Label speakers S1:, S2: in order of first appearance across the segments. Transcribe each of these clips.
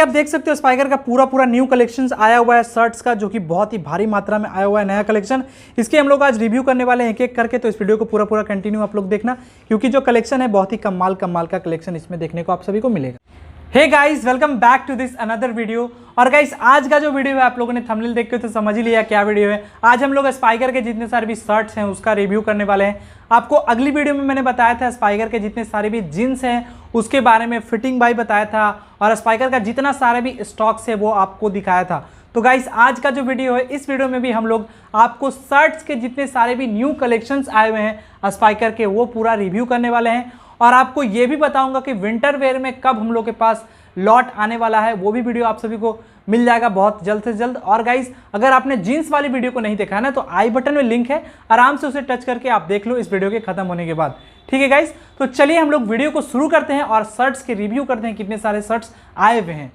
S1: आप देख सकते हो स्पाइकर का पूरा न्यू कलेक्शंस आया हुआ है शर्ट्स का, जो कि बहुत ही भारी मात्रा में आया हुआ है नया कलेक्शन। इसके हम लोग आज रिव्यू करने वाले हैं एक एक करके, तो इस वीडियो को पूरा कंटिन्यू आप लोग देखना, क्योंकि जो कलेक्शन है बहुत ही कमाल का कलेक्शन इसमें देखने को आप सभी को मिलेगा। Hey guys, welcome back to this another video. और गाइस, आज का जो वीडियो है आप लोगों ने थंबनेल देख के तो समझ ही लिया क्या वीडियो है। आज हम लोग स्पाइकर के जितने सारे भी शर्ट्स हैं उसका रिव्यू करने वाले हैं। आपको अगली वीडियो में मैंने बताया था स्पाइकर के जितने सारे भी जीन्स हैं उसके बारे में फिटिंग भाई बताया था, और स्पाइकर का जितना सारे भी स्टॉक्स है वो आपको दिखाया था। तो गाइस, आज का जो वीडियो है इस वीडियो में भी हम लोग आपको शर्ट्स के जितने सारे भी न्यू कलेक्शंस आए हुए हैं स्पाइकर के वो पूरा रिव्यू करने वाले हैं। और आपको ये भी बताऊंगा कि विंटर वेयर में कब हम लोग के पास लॉट आने वाला है, वो भी वीडियो आप सभी को मिल जाएगा बहुत जल्द से जल्द। और गाइस, अगर आपने जीन्स वाली वीडियो को नहीं देखा है ना, तो आई बटन में लिंक है, आराम से उसे टच करके आप देख लो इस वीडियो के खत्म होने के बाद। ठीक है गाइस, तो चलिए हम लोग वीडियो को शुरू करते हैं और शर्ट्स के रिव्यू करते हैं कितने सारे शर्ट्स आए हुए हैं।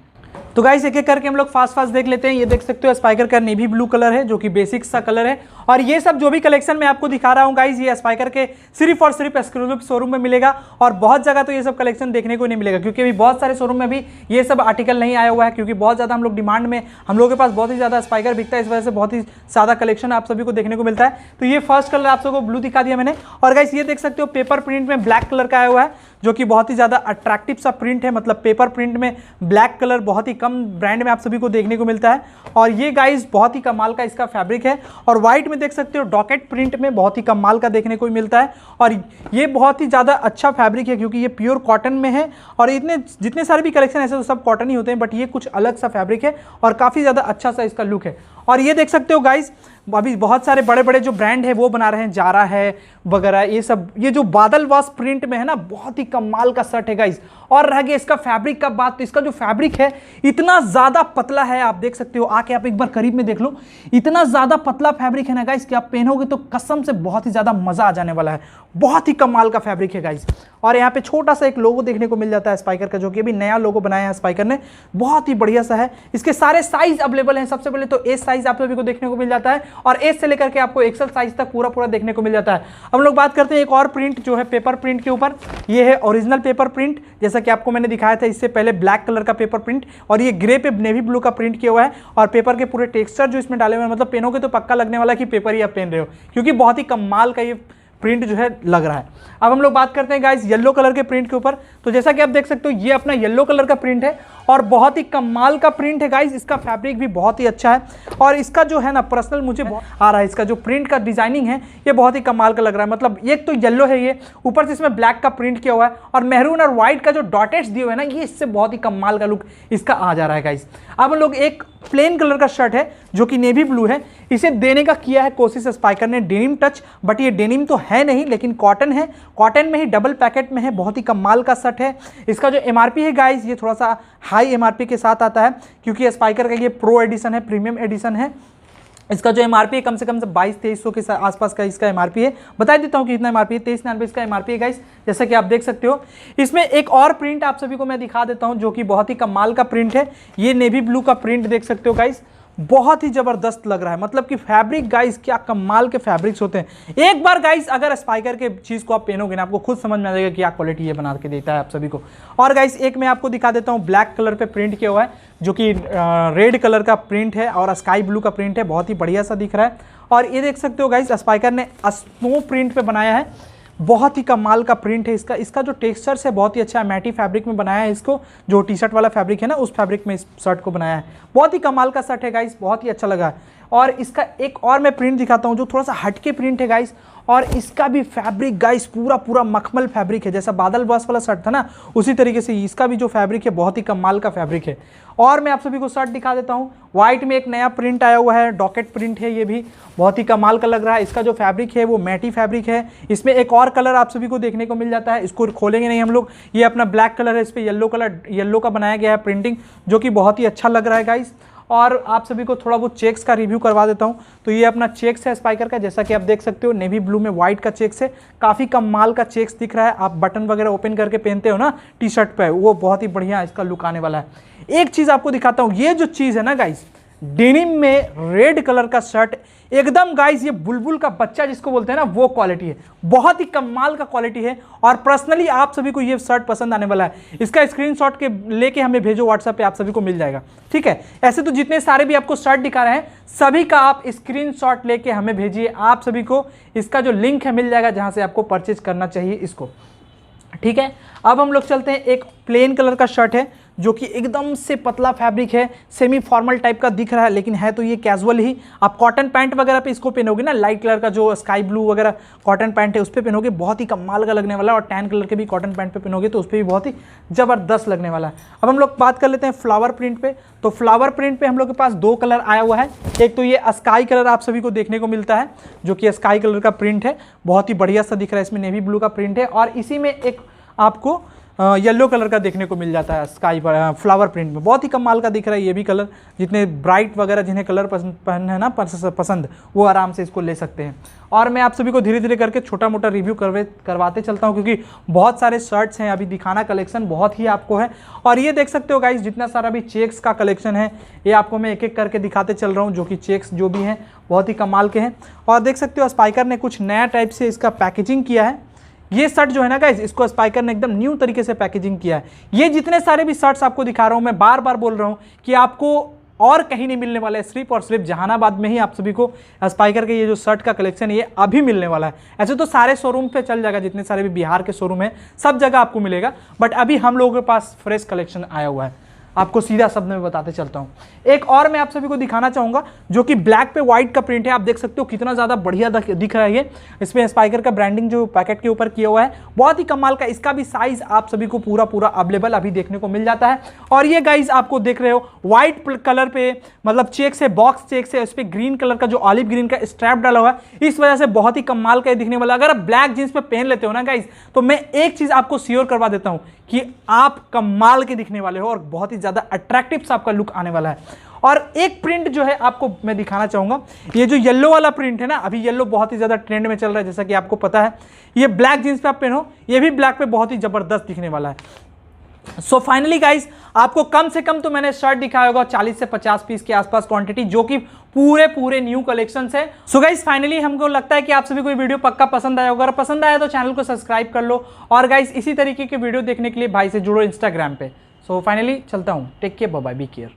S1: तो गाइस, एक एक करके हम लोग फास्ट देख लेते हैं। ये देख सकते हो स्पाइकर का नेवी ब्लू कलर है, जो कि बेसिक सा कलर है। और ये सब जो भी कलेक्शन मैं आपको दिखा रहा हूँ गाइस, ये स्पाइकर के सिर्फ और सिर्फ एक्सक्लूसिव शोरूम में मिलेगा। और बहुत जगह तो ये सब कलेक्शन देखने को नहीं मिलेगा, क्योंकि अभी बहुत सारे शोरूम में भी ये सब आर्टिकल नहीं आया हुआ है, क्योंकि बहुत ज़्यादा हम लोग डिमांड में, हम लोग के पास बहुत ही ज़्यादा स्पाइकर बिकता है, इस वजह से बहुत ही ज़्यादा कलेक्शन आप सभी को देखने को मिलता है। तो ये फर्स्ट कलर आप सबको ब्लू दिखा दिया मैंने। और गाइस, ये देख सकते हो पेपर प्रिंट में ब्लैक कलर का आया हुआ है, जो कि बहुत ही ज़्यादा अट्रैक्टिव सा प्रिंट है। मतलब पेपर प्रिंट में ब्लैक कलर बहुत ही कम ब्रांड में आप सभी को देखने को मिलता है। और ये गाइस बहुत ही कमाल का इसका फैब्रिक है। और व्हाइट में देख सकते हो डॉकेट प्रिंट में बहुत ही कमाल का देखने को मिलता है। और ये बहुत ही ज़्यादा अच्छा फैब्रिक है, क्योंकि ये प्योर कॉटन में है। और इतने जितने सारे भी कलेक्शन ऐसे तो सब कॉटन ही होते हैं, बट ये कुछ अलग सा फैब्रिक है और काफ़ी ज़्यादा अच्छा सा इसका लुक है। और ये देख सकते हो गाइस, अभी बहुत सारे बड़े बड़े जो ब्रांड है वो बना रहे हैं, जारा है वगैरह, ये सब। ये जो बादल वाश प्रिंट में है ना, बहुत ही कमाल का शर्ट है गाइस। और रह गया इसका फैब्रिक का बात, तो इसका जो फैब्रिक है इतना ज़्यादा पतला है, आप देख सकते हो, आके आप एक बार करीब में देख लो। इतना ज़्यादा पतला फैब्रिक है ना गाइस कि आप पहनोगे तो कसम से बहुत ही ज़्यादा मज़ा आ जाने वाला है। बहुत ही कमाल का फैब्रिक है गाइस। और यहाँ पे छोटा सा एक लोगो देखने को मिल जाता है स्पाइकर का, जो कि अभी नया लोगो बनाया है स्पाइकर ने, बहुत ही बढ़िया सा है। इसके सारे साइज अवेलेबल हैं। सबसे पहले तो एस साइज आप सभी को देखने को मिल जाता है, और एस से लेकर के आपको एक्सेल साइज तक पूरा देखने को मिल जाता है। हम लोग बात करते हैं एक और प्रिंट जो है पेपर प्रिंट के ऊपर। ये है ओरिजिनल पेपर प्रिंट, जैसा कि आपको मैंने दिखाया था इससे पहले ब्लैक कलर का पेपर प्रिंट, और ये ग्रे पे नेवी ब्लू का प्रिंट किया हुआ है। और पेपर के पूरे टेक्सचर जो इसमें डाले हुए हैं, मतलब पहनोगे तो पक्का लगने वाला कि पेपर ही आप पहन रहे हो, क्योंकि बहुत ही कमाल का ये प्रिंट जो है लग रहा है। अब हम लोग बात करते हैं गाइस येलो कलर के प्रिंट के ऊपर। तो जैसा कि आप देख सकते हो ये अपना येलो कलर का प्रिंट है, और बहुत ही कमाल का प्रिंट है गाइस। इसका फैब्रिक भी बहुत ही अच्छा है, और इसका जो है ना पर्सनल मुझे आ रहा है, इसका जो प्रिंट का डिजाइनिंग है ये बहुत ही कमाल का लग रहा है। मतलब एक तो येलो है ये, ऊपर से इसमें ब्लैक का प्रिंट किया हुआ है, और मेहरून और व्हाइट का जो डॉटेट्स दिए हुए हैं ना, ये इससे बहुत ही कमाल का लुक इसका आ जा रहा है गाइस। अब हम लोग एक प्लेन कलर का शर्ट है जो कि नेवी ब्लू है, इसे देने का किया है कोशिश स्पाइकर ने डेनिम टच, बट ये डेनिम तो है नहीं, लेकिन कॉटन है। कॉटन में ही डबल पैकेट में है, बहुत ही कमाल का शर्ट है। इसका जो एमआरपी है गाइस, ये थोड़ा सा हाई एमआरपी के साथ आता है, क्योंकि स्पाइकर का ये प्रो एडिशन है, प्रीमियम एडिशन है। इसका जो एमआरपी है कम से 2200-2300 के आसपास का इसका एमआरपी है। बता देता हूँ कि इतना एमआरपी है, 2399 इसका एमआरपी है गाइस, जैसा कि आप देख सकते हो। इसमें एक और प्रिंट आप सभी को मैं दिखा देता हूँ, जो कि बहुत ही कमाल का प्रिंट है। ये नेवी ब्लू का प्रिंट देख सकते हो गाइस, बहुत ही जबरदस्त लग रहा है। मतलब कि फैब्रिक गाइस, क्या कमाल के फैब्रिक्स होते हैं। एक बार गाइस अगर स्पाइकर के चीज़ को आप पहनोगे ना, आपको खुद समझ में आ जाएगा क्या क्वालिटी ये बना के देता है आप सभी को। और गाइस एक मैं आपको दिखा देता हूँ, ब्लैक कलर पे प्रिंट किया हुआ है, जो कि रेड कलर का प्रिंट है और स्काई ब्लू का प्रिंट है, बहुत ही बढ़िया सा दिख रहा है। और ये देख सकते हो गाइस स्पाइकर ने स्नो प्रिंट पे बनाया है, बहुत ही कमाल का प्रिंट है इसका। इसका जो टेक्सचर है बहुत ही अच्छा है, मैटी फैब्रिक में बनाया है इसको, जो टी शर्ट वाला फैब्रिक है ना, उस फैब्रिक में इस शर्ट को बनाया है। बहुत ही कमाल का शर्ट है गाइस, बहुत ही अच्छा लगा। और इसका एक और मैं प्रिंट दिखाता हूँ जो थोड़ा सा हटके प्रिंट है गाइस। और इसका भी फैब्रिक गाइस पूरा मखमल फैब्रिक है, जैसा बादल बॉस वाला शर्ट था ना, उसी तरीके से इसका भी जो फैब्रिक है बहुत ही कमाल का फैब्रिक है। और मैं आप सभी को शर्ट दिखा देता हूँ, व्हाइट में एक नया प्रिंट आया हुआ है, डॉकेट प्रिंट है, ये भी बहुत ही कमाल का लग रहा है। इसका जो फैब्रिक है वो मैटी फैब्रिक है। इसमें एक और कलर आप सभी को देखने को मिल जाता है, इसको खोलेंगे नहीं हम लोग। ये अपना ब्लैक कलर है, इस पर येलो का बनाया गया है प्रिंटिंग, जो कि बहुत ही अच्छा लग रहा है गाइस। और आप सभी को थोड़ा बहुत चेक्स का रिव्यू करवा देता हूं। तो ये अपना चेक्स है स्पाइकर का, जैसा कि आप देख सकते हो, नेवी ब्लू में व्हाइट का चेक्स है, काफ़ी कमाल का चेक्स दिख रहा है। आप बटन वगैरह ओपन करके पहनते हो ना टी शर्ट पे, वो बहुत ही बढ़िया इसका लुक आने वाला है। एक चीज़ आपको दिखाता हूँ, ये जो चीज़ है ना गाइस, डेनिम में रेड कलर का शर्ट, एकदम गाइस ये बुलबुल का बच्चा जिसको बोलते हैं ना, वो क्वालिटी है, बहुत ही कमाल का क्वालिटी है। और पर्सनली आप सभी को ये शर्ट पसंद आने वाला है। इसका स्क्रीनशॉट के लेके हमें भेजो व्हाट्सएप पे, आप सभी को मिल जाएगा, ठीक है। ऐसे तो जितने सारे भी आपको शर्ट दिखा रहे हैं सभी का आप स्क्रीनशॉट लेके हमें भेजिए, आप सभी को इसका जो लिंक है मिल जाएगा जहां से आपको परचेज करना चाहिए इसको, ठीक है। अब हम लोग चलते हैं, एक प्लेन कलर का शर्ट है जो कि एकदम से पतला फैब्रिक है, सेमी फॉर्मल टाइप का दिख रहा है, लेकिन है तो ये कैजुअल ही। आप कॉटन पैंट वगैरह पे इसको पहनोगे ना, लाइट कलर का जो स्काई ब्लू वगैरह कॉटन पैंट है उस पर पहनोगे, बहुत ही कमाल का लगने वाला है। और टैन कलर के भी कॉटन पैंट पे पहनोगे तो उस पर भी बहुत ही ज़बरदस्त लगने वाला है। अब हम लोग बात कर लेते हैं फ्लावर प्रिंट पे। तो फ्लावर प्रिंट पे हम लोग के पास 2 कलर आया हुआ है। एक तो ये स्काई कलर आप सभी को देखने को मिलता है, जो कि स्काई कलर का प्रिंट है, बहुत ही बढ़िया सा दिख रहा है, इसमें नेवी ब्लू का प्रिंट है। और इसी में एक आपको येलो कलर का देखने को मिल जाता है स्काई फ्लावर प्रिंट में, बहुत ही कमाल का दिख रहा है ये भी कलर। जितने ब्राइट वगैरह जिन्हें कलर पसंद है ना पसंद, वो आराम से इसको ले सकते हैं। और मैं आप सभी को धीरे धीरे करके छोटा मोटा रिव्यू करवाते चलता हूँ, क्योंकि बहुत सारे शर्ट्स हैं, अभी दिखाना कलेक्शन बहुत ही आपको है। और ये देख सकते हो गाइज, जितना सारा भी चेक्स का कलेक्शन है ये आपको मैं एक एक करके दिखाते चल रहा हूँ, जो कि चेक्स जो भी हैं बहुत ही कमाल के हैं। और देख सकते हो स्पाइकर ने कुछ नया टाइप से इसका पैकेजिंग किया है। ये शर्ट जो है ना गाइज, इसको स्पाइकर ने एकदम न्यू तरीके से पैकेजिंग किया है। ये जितने सारे भी शर्ट्स आपको दिखा रहा हूं, मैं बार बार बोल रहा हूं कि आपको और कहीं नहीं मिलने वाला है, सिर्फ और सिर्फ जहानाबाद में ही आप सभी को स्पाइकर के ये जो शर्ट का कलेक्शन ये अभी मिलने वाला है। ऐसे तो सारे शोरूम पे चल जाएगा, जितने सारे भी बिहार के शोरूम है सब जगह आपको मिलेगा, बट अभी हम लोगों के पास फ्रेश कलेक्शन आया हुआ है। आपको सीधा शब्द में बताते चलता हूँ। एक और मैं आप सभी को दिखाना चाहूँगा, जो कि ब्लैक पे व्हाइट का प्रिंट है। आप देख सकते हो कितना ज़्यादा बढ़िया दिख रहा है ये। इसमें स्पाइकर का ब्रांडिंग जो पैकेट के ऊपर किया हुआ है, बहुत ही कमाल का। इसका भी साइज आप सभी को पूरा अवेलेबल अभी देखने को मिल जाता है। और ये गाइज आपको देख रहे हो व्हाइट कलर पे, मतलब चेक से, बॉक्स चेक से, उस पर ग्रीन कलर का जो ऑलिव ग्रीन का स्ट्रैप डाला हुआ है, इस वजह से बहुत ही कमाल का दिखने वाला। अगर आप ब्लैक जींस पे पहन लेते हो ना गाइज, तो मैं एक चीज़ आपको श्योर करवा देता हूँ कि आप कमाल के दिखने वाले हो और बहुत ही ज़्यादा अट्रैक्टिव सा आपका लुक आने वाला है। और एक प्रिंट जो है आपको मैं दिखाना चाहूँगा, ये जो येलो वाला प्रिंट है ना, अभी येलो बहुत ही ज़्यादा ट्रेंड में चल रहा है, जैसा कि आपको पता है। ये ब्लैक जींस पे आप पहनो, ये भी ब्लैक पे बहुत ही ज़बरदस्त दिखने वाला है। सो फाइनली गाइज, आपको कम से कम तो मैंने शर्ट दिखाया होगा 40 से 50 पीस के आसपास क्वांटिटी, जो कि पूरे न्यू कलेक्शंस है। सो गाइज फाइनली हमको लगता है कि आप सभी को ये वीडियो पक्का पसंद आया होगा। अगर पसंद आया तो चैनल को सब्सक्राइब कर लो। और गाइज इसी तरीके के वीडियो देखने के लिए भाई से जुड़ो इंस्टाग्राम पे। सो फाइनली चलता हूँ, take care, bye bye, be care.